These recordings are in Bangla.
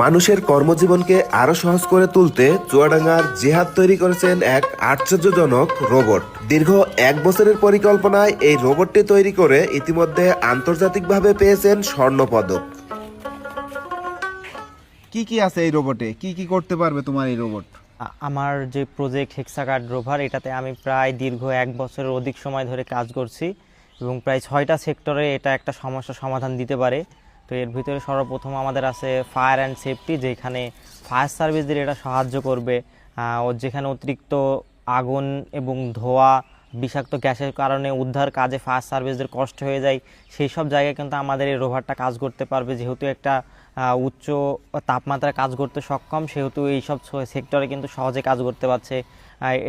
মানুষের কর্মজীবনকে আরো সহজ করে তুলতে চুয়াডাঙ্গার জেহাদ তৈরি করেছেন এক আশ্চর্যজনক রোবট। দীর্ঘ 1 বছরের পরিকল্পনায় এই রোবটটি তৈরি করে ইতিমধ্যে আন্তর্জাতিকভাবে পেয়েছেন স্বর্ণপদক। কি কি আছে এই রোবটে, কি কি করতে পারবে তোমার এই রোবট? আমার যে প্রজেক্ট হেক্সাগার্ড রোভার, এটাতে আমি প্রায় দীর্ঘ 1 বছরের অধিক সময় ধরে কাজ করছি এবং প্রায় 6টা সেক্টরে এটা একটা সমস্যা সমাধান দিতে পারে। তো এর ভিতরে সর্বপ্রথম আমাদের আছে ফায়ার অ্যান্ড সেফটি, যেখানে ফায়ার সার্ভিসদের এটা সাহায্য করবে। ও যেখানে অতিরিক্ত আগুন এবং ধোঁয়া, বিষাক্ত গ্যাসের কারণে উদ্ধার কাজে ফায়ার সার্ভিসদের কষ্ট হয়ে যায়, সেই সব জায়গায় কিন্তু আমাদের এই রোভারটা কাজ করতে পারবে। যেহেতু একটা উচ্চ তাপমাত্রায় কাজ করতে সক্ষম, সেহেতু এইসব সেক্টরে কিন্তু সহজে কাজ করতে পারছে।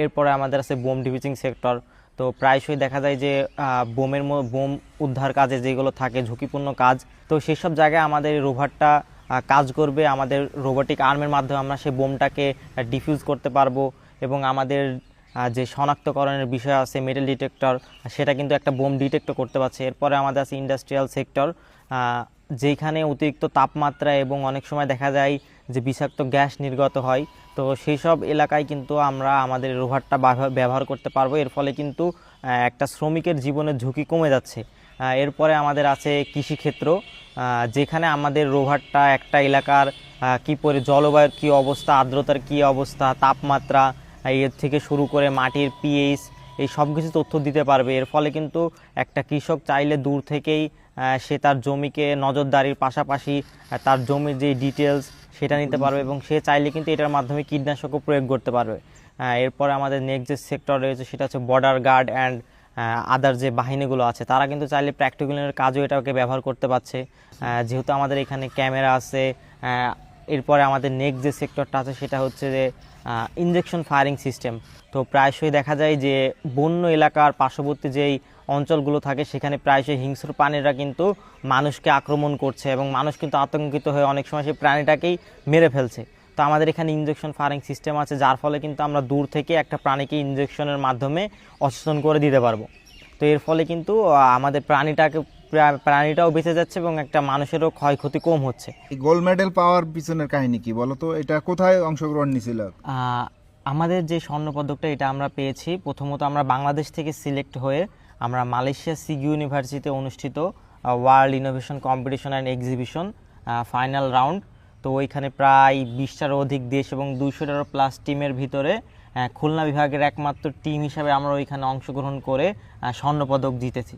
এরপরে আমাদের আছে বোম ডিফিউজিং সেক্টর। তো প্রায়শই দেখা যায় যে বোম উদ্ধার কাজে যেগুলো থাকে ঝুঁকিপূর্ণ কাজ, তো সেই সব জায়গায় আমাদের এই রোভারটা কাজ করবে। আমাদের রোবোটিক আর্মের মাধ্যমে আমরা সেই বোমটাকে ডিফিউজ করতে পারবো এবং আমাদের যে শনাক্তকরণের বিষয় আছে মেটাল ডিটেক্টর, সেটা কিন্তু একটা বোম ডিটেক্ট করতে পারছে। এরপরে আমাদের আছে ইন্ডাস্ট্রিয়াল সেক্টর, যেখানে অতিরিক্ত তাপমাত্রা এবং অনেক সময় দেখা যায় যে বিষাক্ত গ্যাস নির্গত হয়। তো সেই সব এলাকায় কিন্তু আমরা আমাদের রোভারটা ব্যবহার করতে পারবো। এর ফলে কিন্তু একটা শ্রমিকের জীবনের ঝুঁকি কমে যাচ্ছে। এরপরে আমাদের আছে কৃষিক্ষেত্র, যেখানে আমাদের রোভারটা একটা এলাকার জলবায়ুর কী অবস্থা, আর্দ্রতার কী অবস্থা, তাপমাত্রা, এর থেকে শুরু করে মাটির পিএইচ, এই সব কিছু তথ্য দিতে পারবে। এর ফলে কিন্তু একটা কৃষক চাইলে দূর থেকেই সে তার জমিকে নজরদারির পাশাপাশি তার জমির যে ডিটেলস সেটা নিতে পারবে এবং সে চাইলে কিন্তু এটার মাধ্যমে কীটনাশকও প্রয়োগ করতে পারবে। এরপরে আমাদের নেক্সট যে সেক্টর রয়েছে সেটা হচ্ছে বর্ডার গার্ড অ্যান্ড আদার যে বাহিনীগুলো আছে, তারা কিন্তু চাইলে প্র্যাকটিক্যালের কাজও এটাকে ব্যবহার করতে পারছে, যেহেতু আমাদের এখানে ক্যামেরা আছে। এরপরে আমাদের নেক্সট যে সেক্টরটা আছে সেটা হচ্ছে যে ইনজেকশন ফায়ারিং সিস্টেম। তো প্রায়শই দেখা যায় যে বন্য এলাকার পার্শ্ববর্তী যেই অঞ্চলগুলো থাকে সেখানে প্রায়শই হিংস্র প্রাণীরা কিন্তু মানুষকে আক্রমণ করছে এবং মানুষ কিন্তু আতঙ্কিত হয়ে অনেক সময় সেই প্রাণীটাকেই মেরে ফেলছে। তো আমাদের এখানে ইনজেকশন ফায়ারিং সিস্টেম আছে, যার ফলে কিন্তু আমরা দূর থেকে একটা প্রাণীকে ইনজেকশনের মাধ্যমে অচেতন করে দিতে পারবো। তো এর ফলে কিন্তু আমাদের প্রাণীটাও বেঁচে যাচ্ছে এবং একটা মানুষেরও ক্ষয়ক্ষতি কম হচ্ছে। এই গোল্ড মেডেল পাওয়ার পিছনের কাহিনী কি বলো তো? এটা কোথায় অংশগ্রহণ নিয়েছিল? আমাদের যে স্বর্ণপদকটা এটা আমরা পেয়েছি, প্রথমত আমরা বাংলাদেশ থেকে সিলেক্ট হয়ে আমরা মালয়েশিয়া সিগি ইউনিভার্সিটিতে অনুষ্ঠিত world innovation competition and exhibition final round. তো ওইখানে প্রায় 20টারও অধিক দেশ এবং 200টারও প্লাস টিমের ভিতরে খুলনা বিভাগের একমাত্র টিম হিসাবে আমরা ওইখানে অংশগ্রহণ করে স্বর্ণপদক জিতেছি।